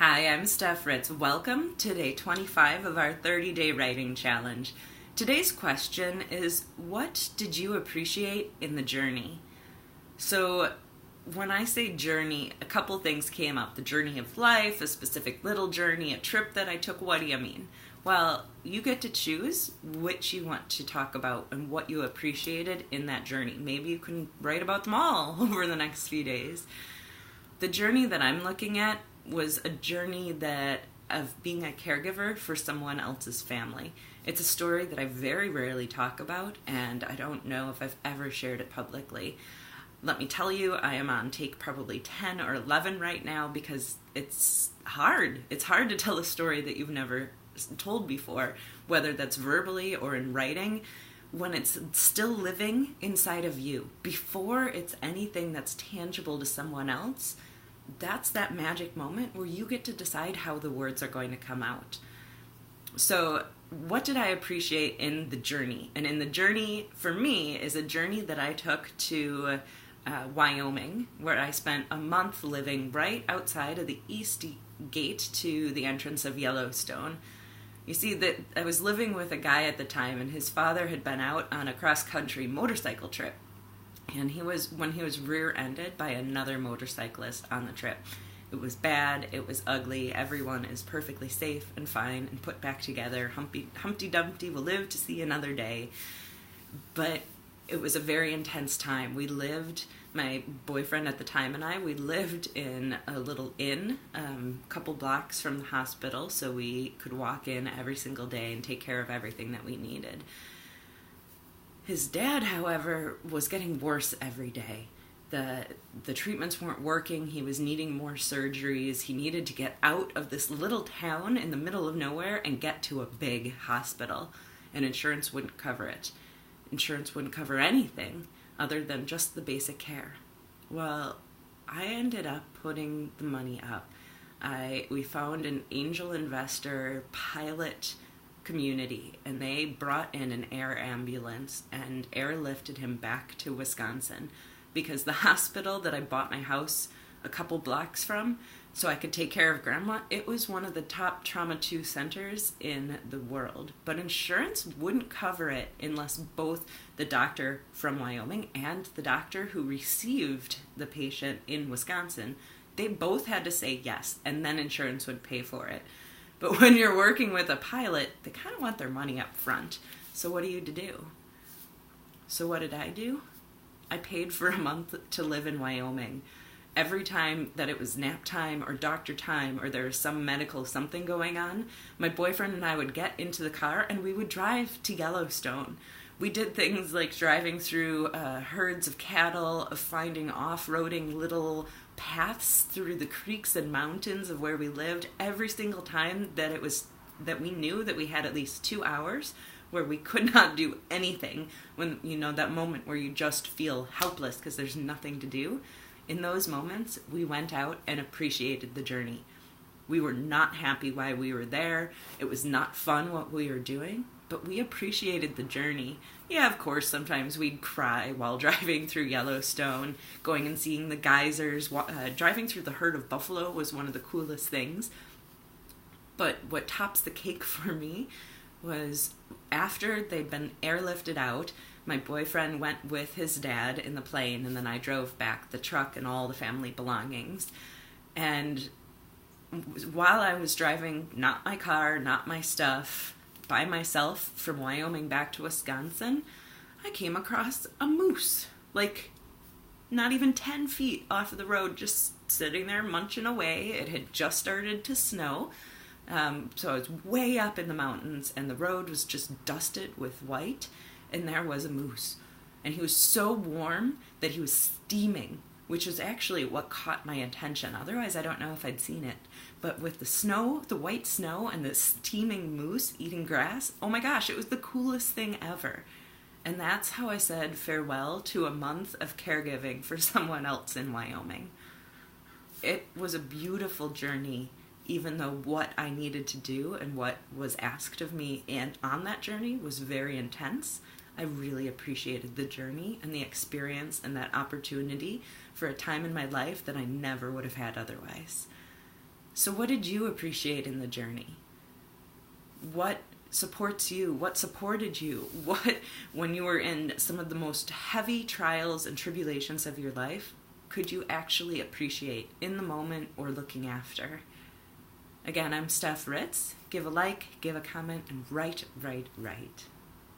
Hi, I'm Steph Ritz. Welcome to day 25 of our 30-day writing challenge. Today's question is, what did you appreciate in the journey? So when I say journey, a couple things came up. The journey of life, a specific little journey, a trip that I took. What do you mean? Well, you get to choose which you want to talk about and what you appreciated in that journey. Maybe you can write about them all over the next few days. The journey that I'm looking at was a journey of being a caregiver for someone else's family. It's a story that I very rarely talk about, and I don't know if I've ever shared it publicly. Let me tell you, I am on take probably 10 or 11 right now because it's hard. It's hard to tell a story that you've never told before, whether that's verbally or in writing, when it's still living inside of you. Before it's anything that's tangible to someone else, that's that magic moment where you get to decide how the words are going to come out. So what did I appreciate in the journey? And in the journey, for me, is a journey that I took to Wyoming, where I spent a month living right outside of the east gate to the entrance of Yellowstone. You see, that I was living with a guy at the time, and his father had been out on a cross-country motorcycle trip. And when he was rear-ended by another motorcyclist on the trip. It was bad, it was ugly, everyone is perfectly safe and fine and put back together. Humpty Dumpty will live to see another day. But it was a very intense time. My boyfriend at the time and we lived in a little inn, a couple blocks from the hospital, so we could walk in every single day and take care of everything that we needed. His dad, however, was getting worse every day. The treatments weren't working. He was needing more surgeries. He needed to get out of this little town in the middle of nowhere and get to a big hospital. And insurance wouldn't cover it. Insurance wouldn't cover anything other than just the basic care. Well, I ended up putting the money up. We found an angel investor pilot community, and they brought in an air ambulance and airlifted him back to Wisconsin, because the hospital that I bought my house a couple blocks from so I could take care of grandma, it was one of the top trauma 2 centers in the world, but insurance wouldn't cover it unless both the doctor from Wyoming and the doctor who received the patient in Wisconsin, they both had to say yes, and then insurance would pay for it. But when you're working with a pilot, they kind of want their money up front. So what do you do? So what did I do? I paid for a month to live in Wyoming. Every time that it was nap time or doctor time or there was some medical something going on, my boyfriend and I would get into the car and we would drive to Yellowstone. We did things like driving through herds of cattle, of finding off-roading little paths through the creeks and mountains of where we lived. Every single time that we knew that we had at least 2 hours where we could not do anything, when that moment where you just feel helpless because there's nothing to do. In those moments, we went out and appreciated the journey. We were not happy while we were there. It was not fun what we were doing, but we appreciated the journey. Yeah, of course, sometimes we'd cry while driving through Yellowstone, going and seeing the geysers. Driving through the herd of buffalo was one of the coolest things. But what tops the cake for me was after they'd been airlifted out, my boyfriend went with his dad in the plane, and then I drove back the truck and all the family belongings. And while I was driving, not my car, not my stuff, by myself from Wyoming back to Wisconsin, I came across a moose, like not even 10 feet off of the road, just sitting there munching away. It had just started to snow, so I was way up in the mountains, and the road was just dusted with white, and there was a moose. And he was so warm that he was steaming, which is actually what caught my attention. Otherwise, I don't know if I'd seen it. But with the snow, the white snow, and the steaming moose eating grass, oh my gosh, it was the coolest thing ever. And that's how I said farewell to a month of caregiving for someone else in Wyoming. It was a beautiful journey, even though what I needed to do and what was asked of me and on that journey was very intense. I really appreciated the journey and the experience and that opportunity for a time in my life that I never would have had otherwise. So what did you appreciate in the journey? What supports you? What supported you? What, when you were in some of the most heavy trials and tribulations of your life, could you actually appreciate in the moment or looking after? Again, I'm Steph Ritz. Give a like, give a comment, and write.